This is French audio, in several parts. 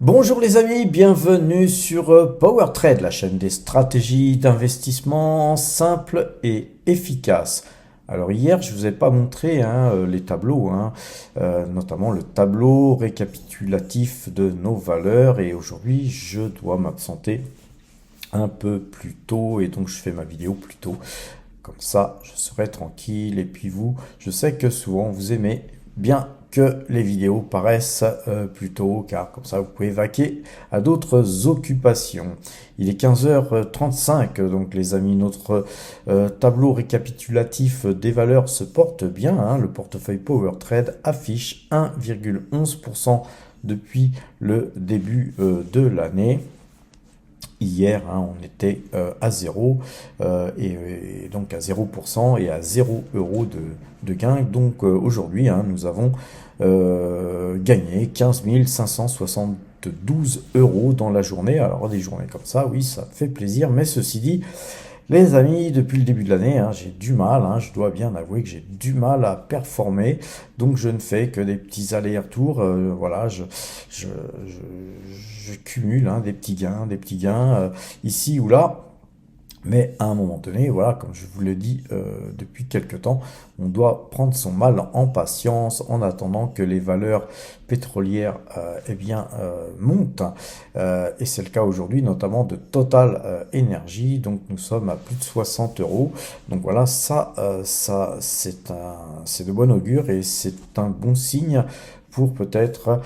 Bonjour les amis, bienvenue sur Power Trade, la chaîne des stratégies d'investissement simples et efficaces. Alors hier, je vous ai pas montré les tableaux, notamment le tableau récapitulatif de nos valeurs. Et aujourd'hui, je dois m'absenter un peu plus tôt et donc je fais ma vidéo plus tôt. Comme ça, je serai tranquille. Et puis vous, je sais que souvent vous aimez bien que les vidéos paraissent plus tôt, car comme ça vous pouvez vaquer à d'autres occupations. Il est 15h35, donc les amis, notre tableau récapitulatif des valeurs se porte bien. Le portefeuille Power Trade affiche 1,11% depuis le début de l'année. Hier, on était à 0 et donc à 0% et à 0 euros de gain. Donc aujourd'hui, nous avons gagné 15 572 euros dans la journée. Alors des journées comme ça, oui, ça fait plaisir. Mais ceci dit, les amis, depuis le début de l'année, j'ai du mal, je dois bien avouer que j'ai du mal à performer, donc je ne fais que des petits allers-retours, voilà, je cumule des petits gains ici ou là, mais à un moment donné, voilà, comme je vous le dis depuis quelque temps, on doit prendre son mal en patience en attendant que les valeurs pétrolières montent. Et c'est le cas aujourd'hui, notamment de Total Energy. Donc nous sommes à plus de 60 euros. Donc voilà, ça c'est de bon augure et c'est un bon signe pour peut-être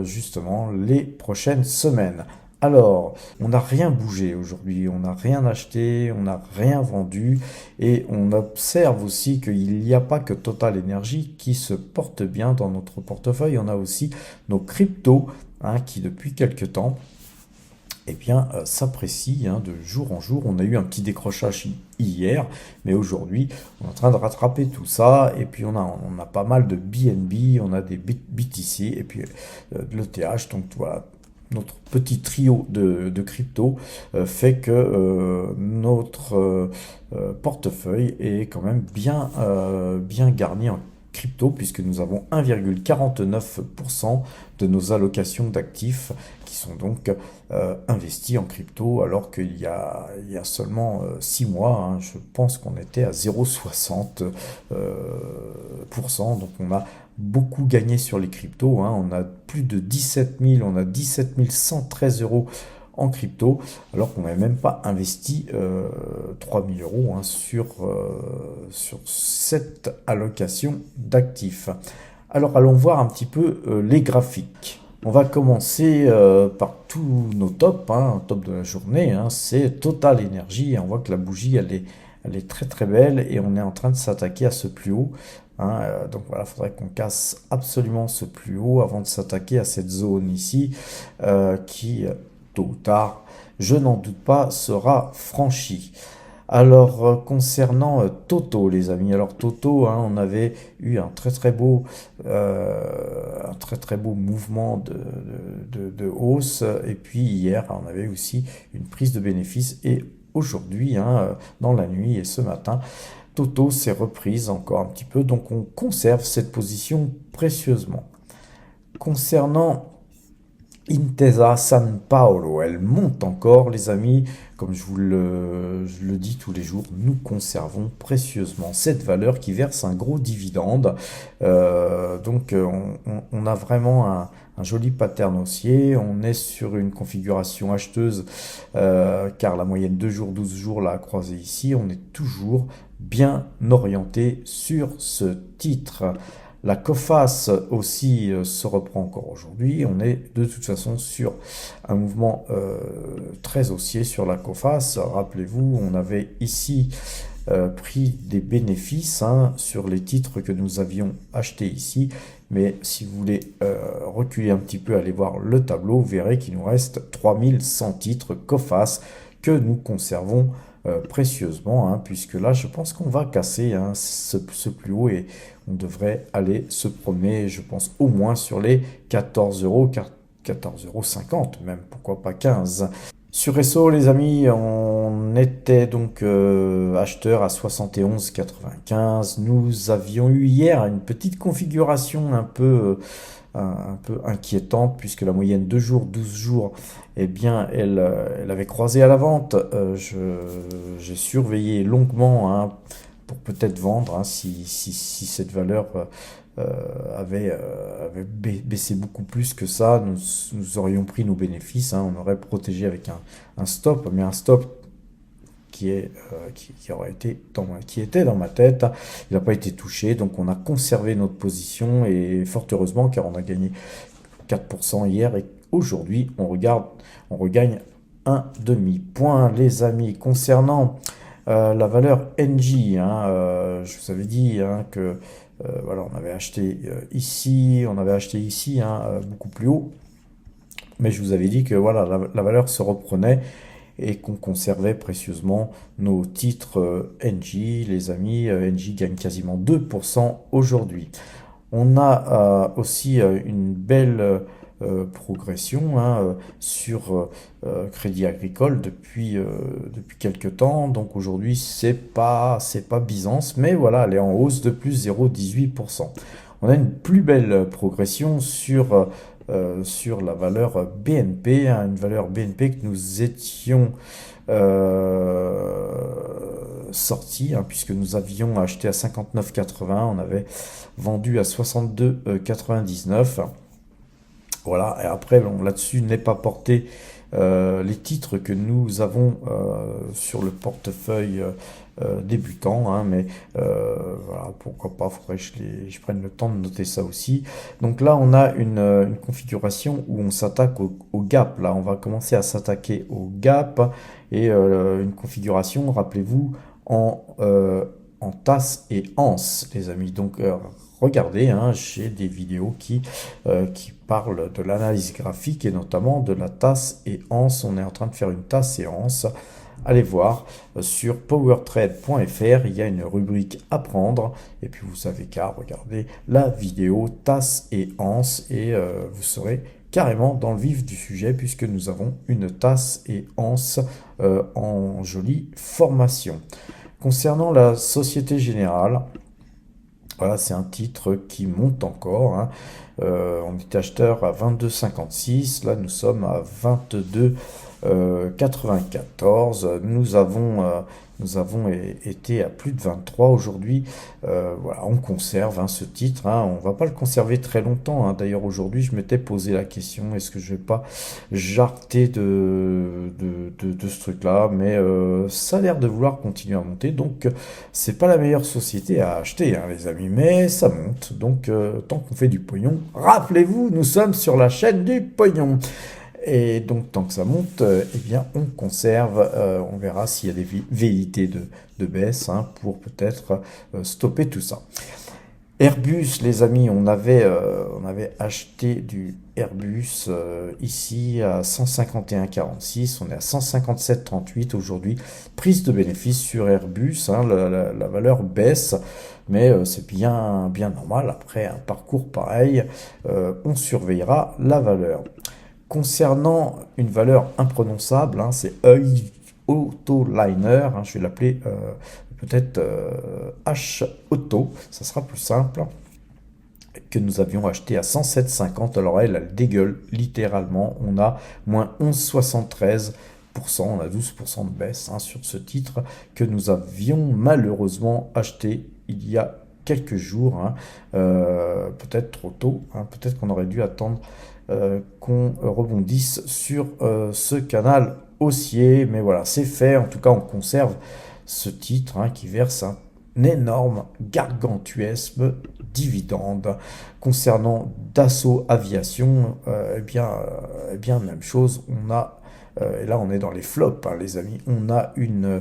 justement les prochaines semaines. Alors, on n'a rien bougé aujourd'hui, on n'a rien acheté, on n'a rien vendu et on observe aussi qu'il n'y a pas que Total Energy qui se porte bien dans notre portefeuille, on a aussi nos cryptos qui depuis quelques temps s'apprécient de jour en jour. On a eu un petit décrochage hier, mais aujourd'hui, on est en train de rattraper tout ça. Et puis, on a pas mal de BNB, on a des BTC et puis de l'ETH. Donc, voilà, notre petit trio de crypto fait que notre portefeuille est quand même bien garni en crypto puisque nous avons 1,49% de nos allocations d'actifs qui sont donc investis en crypto alors qu'il y a seulement 6 mois, je pense qu'on était à 0,60%. Donc on a beaucoup gagné sur les cryptos. On a plus de 17 000, on a 17 113 euros en crypto, alors qu'on n'avait même pas investi 3 000 euros sur cette allocation d'actifs. Alors allons voir un petit peu les graphiques. On va commencer par tous nos tops, top de la journée, c'est Total Energy. On voit que la bougie, elle est très très belle et on est en train de s'attaquer à ce plus haut. Donc voilà, il faudrait qu'on casse absolument ce plus haut avant de s'attaquer à cette zone ici qui, tôt ou tard, je n'en doute pas, sera franchie. Alors concernant Toto les amis, alors Toto, on avait eu un très très beau mouvement de hausse et puis hier on avait aussi une prise de bénéfice et aujourd'hui dans la nuit et ce matin Toto s'est reprise encore un petit peu, donc on conserve cette position précieusement. Concernant Intesa San Paolo, elle monte encore les amis, comme je le dis tous les jours, nous conservons précieusement cette valeur qui verse un gros dividende. On a vraiment un joli pattern haussier, on est sur une configuration acheteuse car la moyenne 2 jours, 12 jours l'a croisé ici, on est toujours bien orienté sur ce titre. La COFAS aussi se reprend encore aujourd'hui. On est de toute façon sur un mouvement très haussier sur la COFAS. Rappelez-vous, on avait ici pris des bénéfices sur les titres que nous avions achetés ici. Mais si vous voulez reculer un petit peu, aller voir le tableau, vous verrez qu'il nous reste 3100 titres COFAS que nous conservons précieusement, puisque là je pense qu'on va casser ce plus haut et on devrait aller se promener, je pense au moins sur les 14 euros, 14,50 euros même, pourquoi pas 15. Sur Esso, les amis, on était donc acheteur à 71,95. Nous avions eu hier une petite configuration un peu inquiétante puisque la moyenne 2 jours, 12 jours, eh bien, elle avait croisé à la vente. J'ai surveillé longuement hein, pour peut-être vendre hein, si cette valeur avait baissé beaucoup plus que ça. Nous aurions pris nos bénéfices, hein, on aurait protégé avec un stop, mais un stop qui aurait été qui était dans ma tête. Il n'a pas été touché, donc on a conservé notre position et fort heureusement car on a gagné 4% hier et aujourd'hui on regagne un demi-point les amis. Concernant la valeur NJ, hein, je vous avais dit hein, que voilà, on avait acheté ici, on avait acheté ici hein, beaucoup plus haut, mais je vous avais dit que voilà, la valeur se reprenait et qu'on conservait précieusement nos titres NJ. Les amis, NJ gagne quasiment 2% aujourd'hui. On a aussi une belle progression hein, sur Crédit Agricole depuis quelques temps. Donc aujourd'hui, c'est pas Byzance, mais voilà, elle est en hausse de plus 0,18%. On a une plus belle progression sur la valeur BNP, hein, une valeur BNP que nous étions sortis, hein, puisque nous avions acheté à 59,80, on avait vendu à 62,99. Voilà, et après, bon, là-dessus n'est pas porté les titres que nous avons sur le portefeuille débutant, hein, mais voilà, pourquoi pas, faudrait que je prenne le temps de noter ça aussi. Donc là, on a une configuration où on s'attaque au gap. Là, on va commencer à s'attaquer au gap et une configuration, rappelez-vous, en tasse et anse, les amis. Donc, regardez, hein, j'ai des vidéos qui parlent de l'analyse graphique et notamment de la tasse et anse. On est en train de faire une tasse et anse. Allez voir sur powertrade.fr, il y a une rubrique apprendre et puis vous savez qu'à regarder la vidéo tasse et anse et vous serez carrément dans le vif du sujet puisque nous avons une tasse et anse en jolie formation. Concernant la Société Générale, voilà, c'est un titre qui monte encore. Hein. On était acheteur à 22,56. Là, nous sommes à 22,94. Nous avons été à plus de 23 aujourd'hui. Voilà, on conserve hein, ce titre. Hein. On va pas le conserver très longtemps. Hein. D'ailleurs, aujourd'hui, je m'étais posé la question, est-ce que je vais pas jarter de ce truc-là? Mais ça a l'air de vouloir continuer à monter. Donc, c'est pas la meilleure société à acheter, hein, les amis. Mais ça monte. Donc, tant qu'on fait du pognon, rappelez-vous, nous sommes sur la chaîne du pognon. Et donc, tant que ça monte, eh bien, on conserve. On verra s'il y a des velléités de baisse hein, pour peut-être stopper tout ça. Airbus, les amis, on avait acheté du Airbus ici à 151,46. On est à 157,38 aujourd'hui. Prise de bénéfice sur Airbus. Hein, la valeur baisse. Mais c'est bien normal. Après un parcours pareil, on surveillera la valeur. Concernant une valeur imprononçable, hein, c'est Autoliner, hein, je vais l'appeler peut-être H-Auto, ça sera plus simple, que nous avions acheté à 107,50. Alors elle dégueule littéralement, on a moins 11,73%, on a 12% de baisse hein, sur ce titre que nous avions malheureusement acheté il y a quelques jours, hein, peut-être trop tôt, hein, peut-être qu'on aurait dû attendre qu'on rebondisse sur ce canal haussier, mais voilà, c'est fait. En tout cas, on conserve ce titre hein, qui verse un énorme, gargantuesque dividende. Concernant Dassault Aviation, eh bien, même chose, on a, et là on est dans les flops, hein, les amis, on a une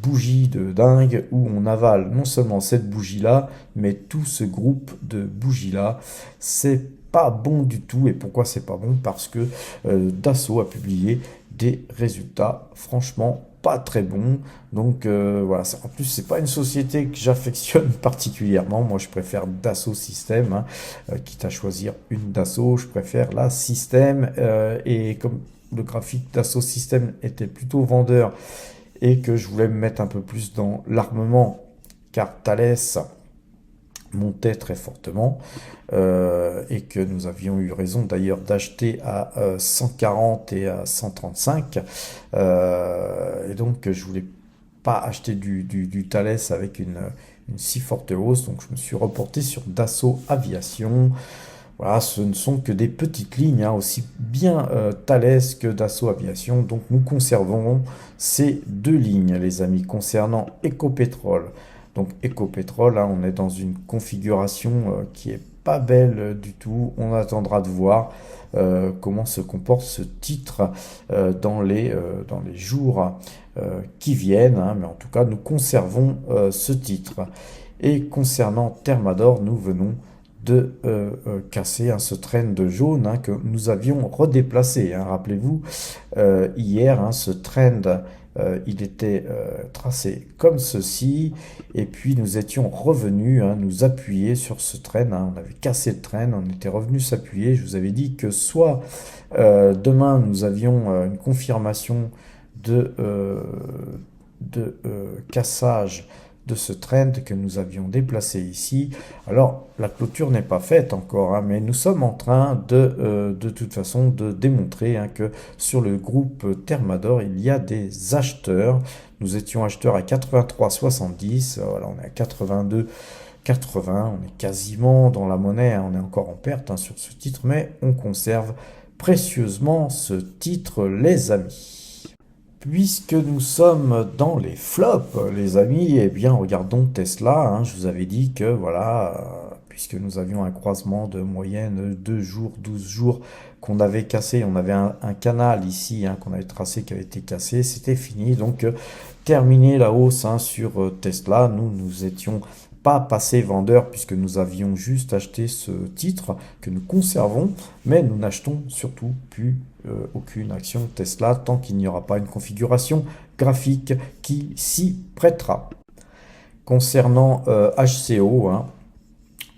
bougie de dingue où on avale non seulement cette bougie-là, mais tout ce groupe de bougies-là. C'est pas bon du tout. Et pourquoi c'est pas bon? Parce que Dassault a publié des résultats franchement pas très bons. Donc voilà, en plus c'est pas une société que j'affectionne particulièrement. Moi je préfère Dassault Systèmes, hein, quitte à choisir une Dassault, je préfère la Système et comme le graphique d'Assaut Systèmes était plutôt vendeur et que je voulais me mettre un peu plus dans l'armement, car Thales montait très fortement et que nous avions eu raison d'ailleurs d'acheter à 140 et à 135 et donc je voulais pas acheter du Thales avec une si forte hausse, donc je me suis reporté sur Dassault Aviation. Voilà, ce ne sont que des petites lignes, hein, aussi bien Thales que Dassault Aviation. Donc nous conservons ces deux lignes, les amis, concernant Ecopétrol. Donc Ecopétrol, hein, on est dans une configuration qui est pas belle du tout. On attendra de voir comment se comporte ce titre dans les jours qui viennent, hein, mais en tout cas nous conservons ce titre. Et concernant Thermador, nous venons de casser ce trend jaune, hein, que nous avions redéplacé, hein. Rappelez-vous, hier, hein, ce trend, il était tracé comme ceci, et puis nous étions revenus, hein, nous appuyer sur ce trend, hein. On avait cassé le trend, on était revenu s'appuyer. Je vous avais dit que soit demain nous avions une confirmation de cassage de ce trend que nous avions déplacé ici. Alors, la clôture n'est pas faite encore, hein, mais nous sommes en train de toute façon de démontrer, hein, que sur le groupe Thermador, il y a des acheteurs. Nous étions acheteurs à 83,70, voilà, on est à 82,80, on est quasiment dans la monnaie, hein, on est encore en perte, hein, sur ce titre, mais on conserve précieusement ce titre, les amis. Puisque nous sommes dans les flops, les amis, eh bien regardons Tesla, hein. Je vous avais dit que voilà, puisque nous avions un croisement de moyenne 2 jours, 12 jours qu'on avait cassé, on avait un canal ici, hein, qu'on avait tracé qui avait été cassé, c'était fini. Donc terminé la hausse, hein, sur Tesla, nous étions pas passé vendeur puisque nous avions juste acheté ce titre que nous conservons, mais nous n'achetons surtout plus aucune action Tesla tant qu'il n'y aura pas une configuration graphique qui s'y prêtera. Concernant HCO, hein,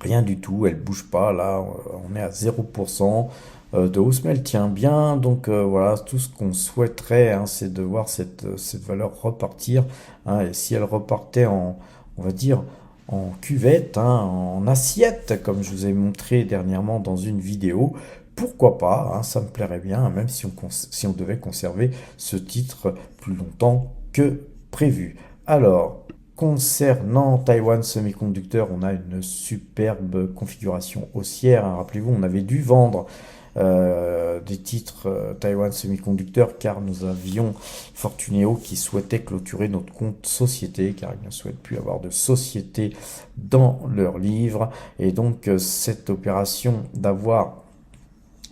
rien du tout, elle bouge pas, là on est à 0% de hausse, mais elle tient bien. Donc voilà, tout ce qu'on souhaiterait, hein, c'est de voir cette valeur repartir, hein, et si elle repartait on va dire, en cuvette, hein, en assiette, comme je vous ai montré dernièrement dans une vidéo, pourquoi pas, hein, ça me plairait bien, hein, même si on devait conserver ce titre plus longtemps que prévu. Alors, concernant Taiwan Semiconductor, on a une superbe configuration haussière, hein. Rappelez-vous, on avait dû vendre des titres Taiwan Semiconductor car nous avions Fortuneo qui souhaitait clôturer notre compte société car ils ne souhaitent plus avoir de société dans leur livre, et donc cette opération d'avoir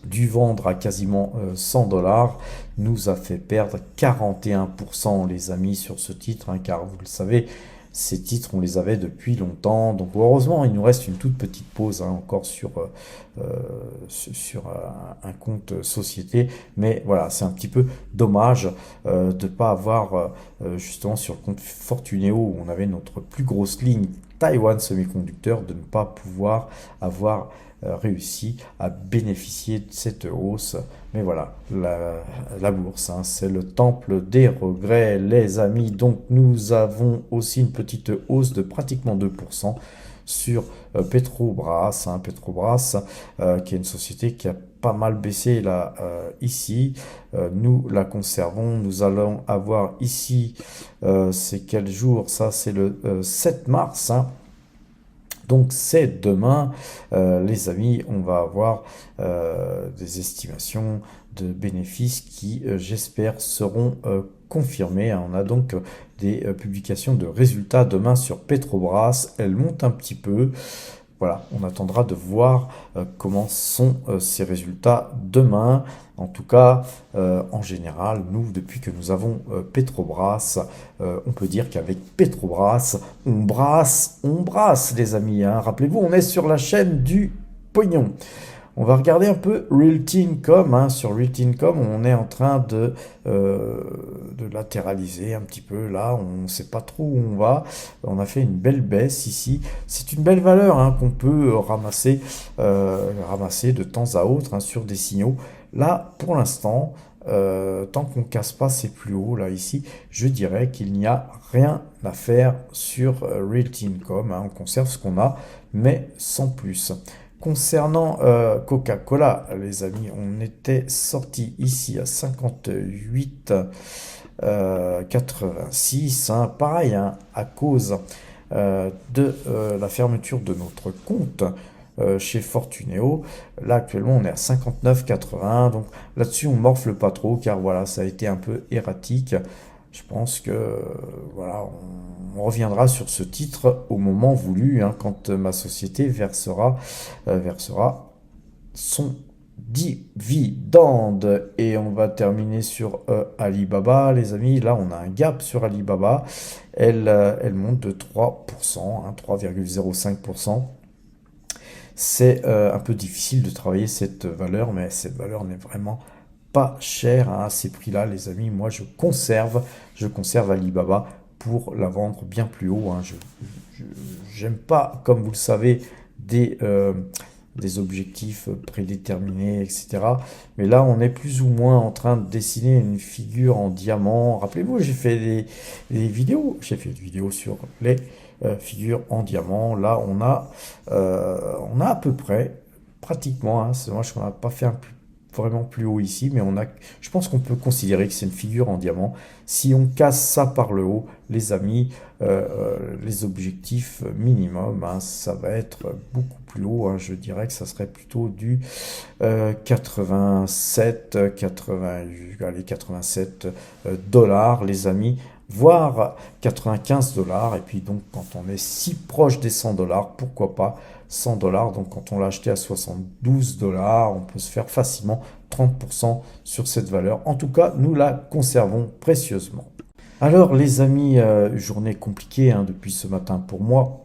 dû vendre à quasiment 100 $ nous a fait perdre 41%, les amis, sur ce titre, hein, car vous le savez, ces titres, on les avait depuis longtemps. Donc heureusement, il nous reste une toute petite pause, hein, encore sur un compte société. Mais voilà, c'est un petit peu dommage de ne pas avoir, justement, sur le compte Fortuneo, où on avait notre plus grosse ligne Taiwan Semiconductor, de ne pas pouvoir avoir réussi à bénéficier de cette hausse. Mais voilà, la bourse, hein, c'est le temple des regrets, les amis. Donc nous avons aussi une petite hausse de pratiquement 2% sur Petrobras, hein, Petrobras qui est une société qui a pas mal baissé là, ici. Nous la conservons. Nous allons avoir ici, c'est quel jour? Ça, c'est le 7 mars, hein. Donc c'est demain, les amis, on va avoir des estimations de bénéfices qui, j'espère, seront confirmées. On a donc des publications de résultats demain sur Petrobras. Elle monte un petit peu. Voilà, on attendra de voir comment sont ces résultats demain. En tout cas, en général, nous, depuis que nous avons Petrobras, on peut dire qu'avec Petrobras, on brasse, les amis, hein. Rappelez-vous, on est sur la chaîne du pognon. On va regarder un peu Realty Income, hein. Sur Realty Income, on est en train de latéraliser un petit peu. Là, on ne sait pas trop où on va. On a fait une belle baisse ici. C'est une belle valeur, hein, qu'on peut ramasser de temps à autre, hein, sur des signaux. Là, pour l'instant, tant qu'on casse pas ces plus hauts là ici, je dirais qu'il n'y a rien à faire sur Realty Income, hein. On conserve ce qu'on a, mais sans plus. Concernant Coca-Cola, les amis, on était sorti ici à 58 86, hein, pareil, hein, à cause de la fermeture de notre compte chez Fortuneo. Là, actuellement, on est à 59,80. Donc là-dessus, on morfle pas trop, car voilà, ça a été un peu erratique. Je pense que voilà, on reviendra sur ce titre au moment voulu, hein, quand ma société versera son dividende. Et on va terminer sur Alibaba, les amis. Là, on a un gap sur Alibaba. Elle monte de 3%, hein, 3,05%. C'est un peu difficile de travailler cette valeur, mais cette valeur n'est vraiment pas chère, hein, à ces prix-là, les amis. Moi, je conserve Alibaba pour la vendre bien plus haut, hein. J'aime pas, comme vous le savez, des objectifs prédéterminés, etc. Mais là, on est plus ou moins en train de dessiner une figure en diamant. Rappelez-vous, j'ai fait des vidéos. J'ai fait une vidéo sur les figures en diamant. Là, on a à peu près, pratiquement, hein, c'est dommage qu'on n'a pas fait vraiment plus haut ici, mais je pense qu'on peut considérer que c'est une figure en diamant. Si on casse ça par le haut, les amis, les objectifs minimum, hein, ça va être beaucoup plus haut, hein. Je dirais que ça serait plutôt du 87, 80, allez, 87 dollars, les amis, voire 95 dollars. Et puis donc, quand on est si proche des 100 dollars, pourquoi pas 100 dollars. Donc, quand on l'a acheté à 72 dollars, on peut se faire facilement 30% sur cette valeur. En tout cas, nous la conservons précieusement. Alors, les amis, journée compliquée, hein, depuis ce matin pour moi.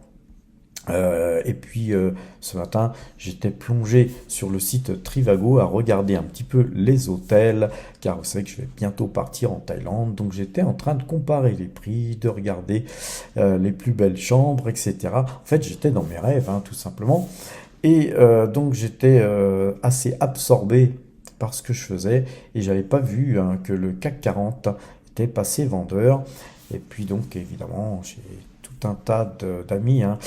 Et puis ce matin, j'étais plongé sur le site Trivago à regarder un petit peu les hôtels, car vous savez que je vais bientôt partir en Thaïlande, donc j'étais en train de comparer les prix, de regarder les plus belles chambres, etc. En fait, j'étais dans mes rêves, hein, tout simplement. Et donc j'étais assez absorbé par ce que je faisais, et j'avais pas vu, hein, que le CAC 40 était passé vendeur. Et puis donc évidemment, j'ai tout un tas d'amis, hein,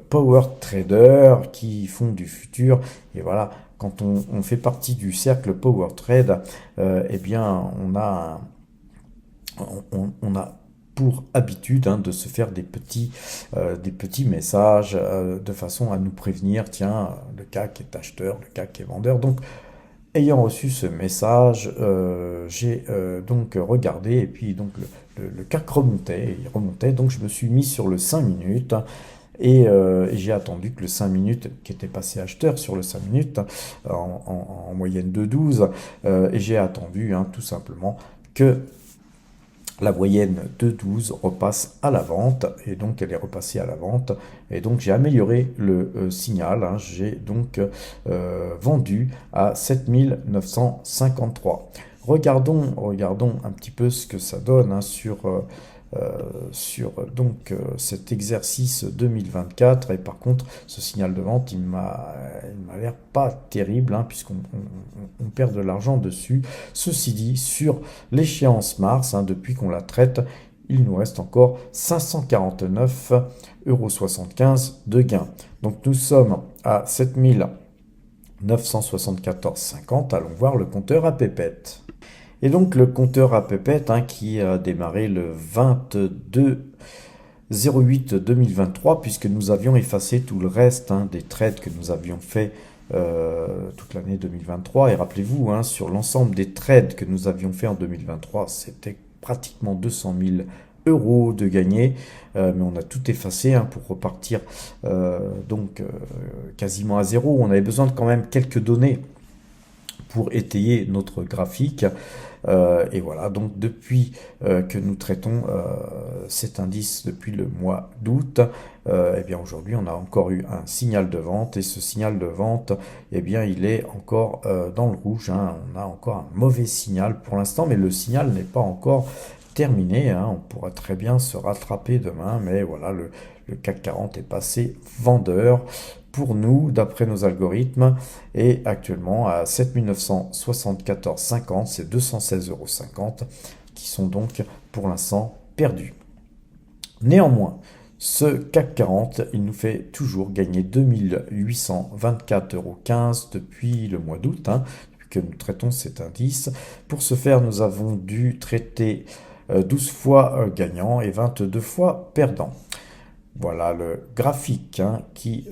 power traders qui font du futur. Et voilà, quand on fait partie du cercle power trade, eh bien on a pour habitude, hein, de se faire des petits messages de façon à nous prévenir, tiens, le CAC est acheteur, le CAC est vendeur. Donc ayant reçu ce message, j'ai donc regardé, et puis donc le CAC remontait, il remontait, donc je me suis mis sur le 5 minutes, et j'ai attendu que le 5 minutes, qui était passé acheteur sur le 5 minutes, en moyenne de 12, et j'ai attendu, hein, tout simplement que la moyenne de 12 repasse à la vente, et donc elle est repassée à la vente, et donc j'ai amélioré le signal, hein. J'ai donc vendu à 7953. Regardons un petit peu ce que ça donne, hein, sur donc cet exercice 2024. Et par contre, ce signal de vente, il m'a l'air pas terrible, hein, puisqu'on on perd de l'argent dessus. Ceci dit, sur l'échéance mars, hein, depuis qu'on la traite, il nous reste encore 549,75 € de gain. Donc nous sommes à 7974,50. Allons voir le compteur à pépette. Et donc le compteur à pépette, hein, qui a démarré le 22/08/2023, puisque nous avions effacé tout le reste, hein, des trades que nous avions fait toute l'année 2023. Et rappelez-vous, hein, sur l'ensemble des trades que nous avions fait en 2023, c'était pratiquement 200 000 € de gagné, mais on a tout effacé, hein, pour repartir quasiment à zéro. On avait besoin de quand même quelques données pour étayer notre graphique. Et voilà, donc depuis que nous traitons cet indice depuis le mois d'août, eh bien aujourd'hui on a encore eu un signal de vente, et ce signal de vente, eh bien il est encore dans le rouge, hein. On a encore un mauvais signal pour l'instant, mais le signal n'est pas encore terminé, hein. On pourra très bien se rattraper demain, mais voilà, le CAC 40 est passé vendeur pour nous, d'après nos algorithmes, et actuellement à 7974,50, c'est 216,50 € qui sont donc pour l'instant perdus. Néanmoins, ce CAC 40, il nous fait toujours gagner 2824,15 € depuis le mois d'août, hein, depuis que nous traitons cet indice. Pour ce faire, nous avons dû traiter 12 fois gagnant et 22 fois perdant. Voilà le graphique, hein, qui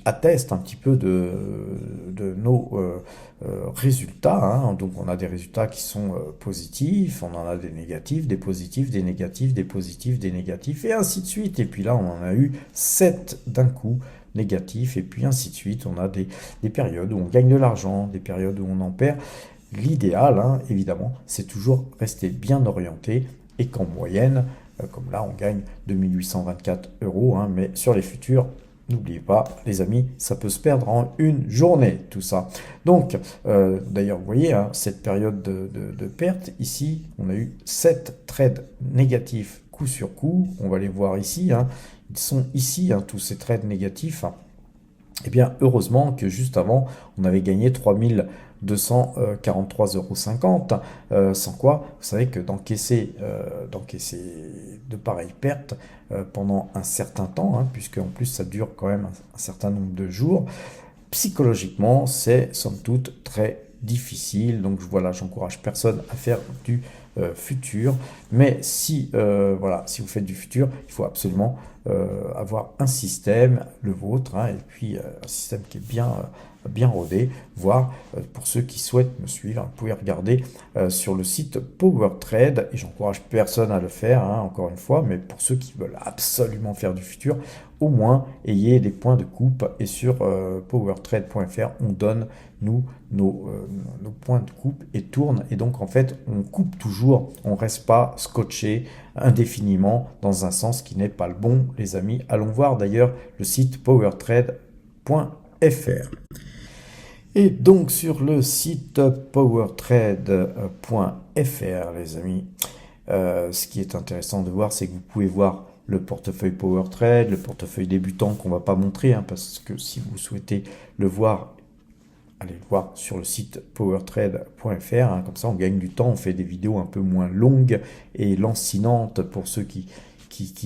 atteste un petit peu de nos résultats, hein. Donc on a des résultats qui sont positifs, on en a des négatifs, des positifs, des négatifs, des positifs, des négatifs, et ainsi de suite. Et puis là, on en a eu 7 d'un coup négatifs, et puis ainsi de suite. On a des périodes où on gagne de l'argent, des périodes où on en perd. L'idéal, hein, évidemment, c'est toujours rester bien orienté, et qu'en moyenne, comme là, on gagne 2824 €, hein, mais sur les futurs, n'oubliez pas, les amis, ça peut se perdre en une journée, tout ça. Donc, d'ailleurs, vous voyez, hein, cette période de perte, ici, on a eu 7 trades négatifs coup sur coup. On va les voir ici, hein. Ils sont ici, hein, tous ces trades négatifs. Eh bien, heureusement que juste avant, on avait gagné 3243,50 €, sans quoi, vous savez que d'encaisser de pareilles pertes pendant un certain temps, hein, puisque en plus ça dure quand même un certain nombre de jours, psychologiquement, c'est somme toute très difficile. Donc voilà, j'encourage personne à faire du futur, mais si voilà, si vous faites du futur, il faut absolument avoir un système, le vôtre, hein, et puis un système qui est bien rodé, voire pour ceux qui souhaitent me suivre, vous pouvez regarder sur le site PowerTrade, et j'encourage personne à le faire, hein, encore une fois, mais pour ceux qui veulent absolument faire du futur, au moins ayez des points de coupe, et sur powertrade.fr, on donne nous nos points de coupe et tourne, et donc en fait on coupe toujours, on reste pas scotché indéfiniment dans un sens qui n'est pas le bon, les amis. Allons voir d'ailleurs le site powertrade.fr. Et donc sur le site powertrade.fr, les amis, ce qui est intéressant de voir, c'est que vous pouvez voir le portefeuille PowerTrade, le portefeuille débutant qu'on va pas montrer, hein, parce que si vous souhaitez le voir, allez le voir sur le site powertrade.fr, hein, comme ça on gagne du temps, on fait des vidéos un peu moins longues et lancinantes pour ceux qui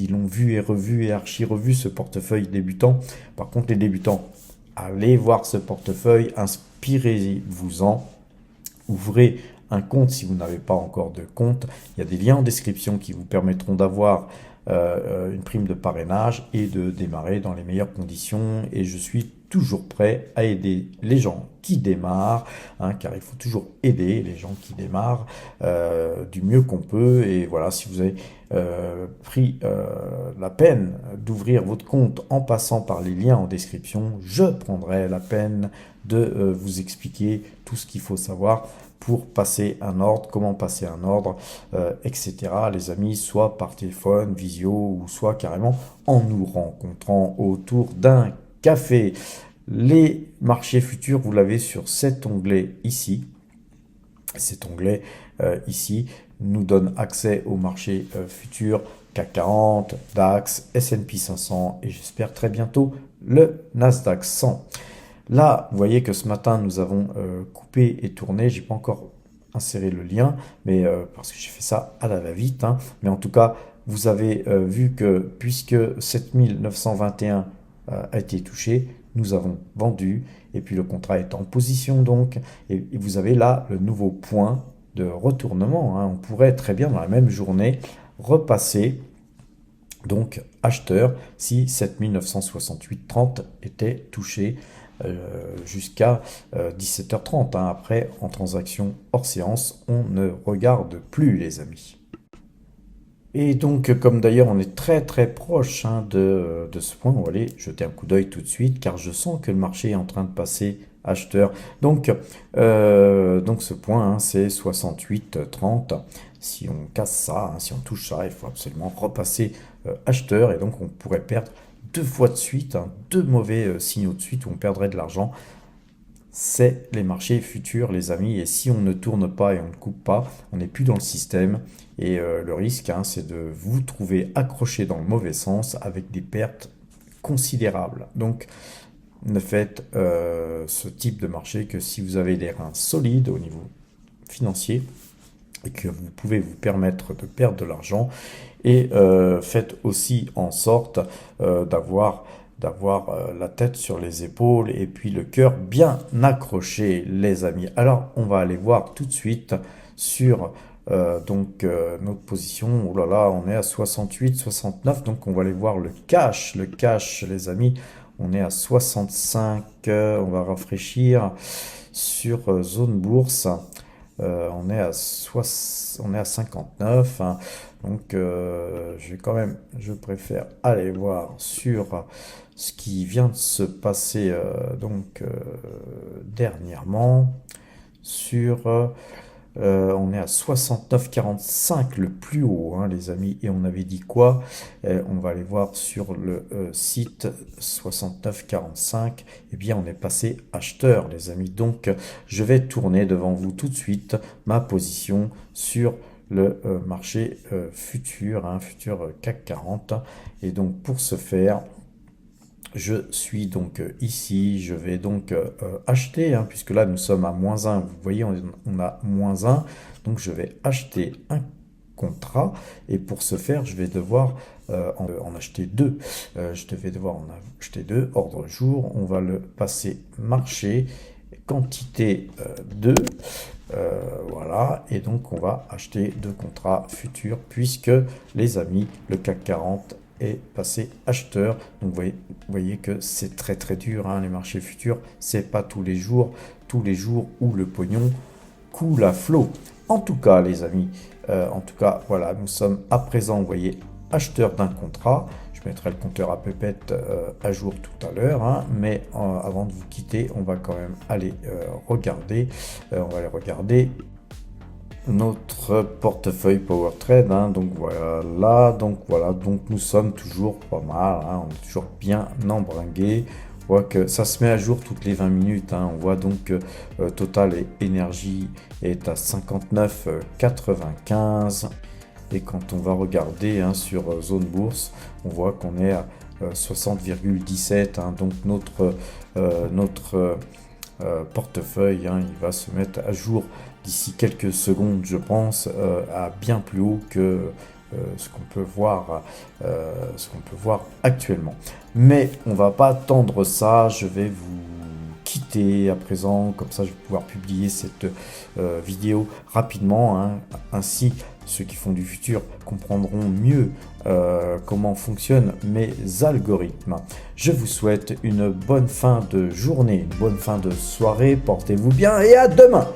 l'ont vu et revu et archi-revu ce portefeuille débutant. Par contre, les débutants, allez voir ce portefeuille, inspirez-vous-en, ouvrez un compte si vous n'avez pas encore de compte. Il y a des liens en description qui vous permettront d'avoir une prime de parrainage et de démarrer dans les meilleures conditions. Et je suis toujours prêt à aider les gens qui démarrent, hein, car il faut toujours aider les gens qui démarrent du mieux qu'on peut. Et voilà, si vous avez pris la peine d'ouvrir votre compte en passant par les liens en description, je prendrai la peine de vous expliquer tout ce qu'il faut savoir pour passer un ordre, comment passer un ordre, etc. Les amis, soit par téléphone, visio, ou soit carrément en nous rencontrant autour d'un café. Les marchés futurs, vous l'avez sur cet onglet ici. Cet onglet ici nous donne accès aux marchés futurs, CAC 40, DAX, S&P 500 et j'espère très bientôt le Nasdaq 100. Là, vous voyez que ce matin, nous avons coupé et tourné. J'ai pas encore inséré le lien, mais parce que j'ai fait ça à la va-vite, hein. Mais en tout cas, vous avez vu que puisque 7921 a été touché, nous avons vendu, et puis le contrat est en position donc, et vous avez là le nouveau point de retournement, hein. On pourrait très bien dans la même journée repasser donc acheteur si 7968,30 était touché jusqu'à 17h30, hein. Après, en transaction hors séance, on ne regarde plus, les amis. Et donc, comme d'ailleurs on est très très proche, hein, de ce point, on va aller jeter un coup d'œil tout de suite, car je sens que le marché est en train de passer acheteur. Donc ce point, hein, c'est 68,30. Si on casse ça, hein, si on touche ça, il faut absolument repasser acheteur, et donc on pourrait perdre deux fois de suite, hein, deux mauvais signaux de suite où on perdrait de l'argent. c'est les marchés futurs, les amis. Et si on ne tourne pas et on ne coupe pas, on n'est plus dans le système. Et le risque, hein, c'est de vous trouver accroché dans le mauvais sens avec des pertes considérables. Donc, ne faites ce type de marché que si vous avez des reins solides au niveau financier et que vous pouvez vous permettre de perdre de l'argent. Et faites aussi en sorte d'avoir la tête sur les épaules et puis le cœur bien accroché, les amis. Alors, on va aller voir tout de suite sur notre position. Oh là là, on est à 68, 69, donc on va aller voir le cash. Le cash, les amis, on est à 65, on va rafraîchir sur zone bourse. On est à 59, hein. Donc je préfère aller voir sur ce qui vient de se passer dernièrement. On est à 69,45 le plus haut, hein, les amis. Et on avait dit quoi? On va aller voir sur le site 69,45. Eh bien, on est passé acheteur, les amis. Donc, je vais tourner devant vous tout de suite ma position sur le marché futur, hein, futur CAC 40. Et donc, pour ce faire, je suis donc ici, je vais donc acheter, hein, puisque là nous sommes à -1, vous voyez on a -1, donc je vais acheter un contrat, et pour ce faire je vais devoir en acheter deux. Je devais devoir en acheter deux, ordre jour, on va le passer marché, quantité 2, voilà, et donc on va acheter deux contrats futurs, puisque les amis, le CAC 40 est passé acheteur. Donc vous voyez que c'est très très dur, hein, les marchés futurs, c'est pas tous les jours où le pognon coule à flot. En tout cas les amis, voilà, nous sommes à présent, vous voyez, acheteur d'un contrat. Je mettrai le compteur à pépette à jour tout à l'heure, hein, mais avant de vous quitter, on va quand même aller regarder, notre portefeuille PowerTrade, hein. Donc nous sommes toujours pas mal, hein, on est toujours bien embringué. On voit que ça se met à jour toutes les 20 minutes, hein. On voit donc Total et Énergie est à 59,95, et quand on va regarder, hein, sur zone bourse, on voit qu'on est à 60,17, hein. Donc notre portefeuille, hein, il va se mettre à jour d'ici quelques secondes, je pense, à bien plus haut que ce qu'on peut voir actuellement. Mais on va pas attendre ça, je vais vous quitter à présent, comme ça je vais pouvoir publier cette vidéo rapidement, hein. Ainsi ceux qui font du futur comprendront mieux comment fonctionnent mes algorithmes. Je vous souhaite une bonne fin de journée, une bonne fin de soirée, portez-vous bien et à demain.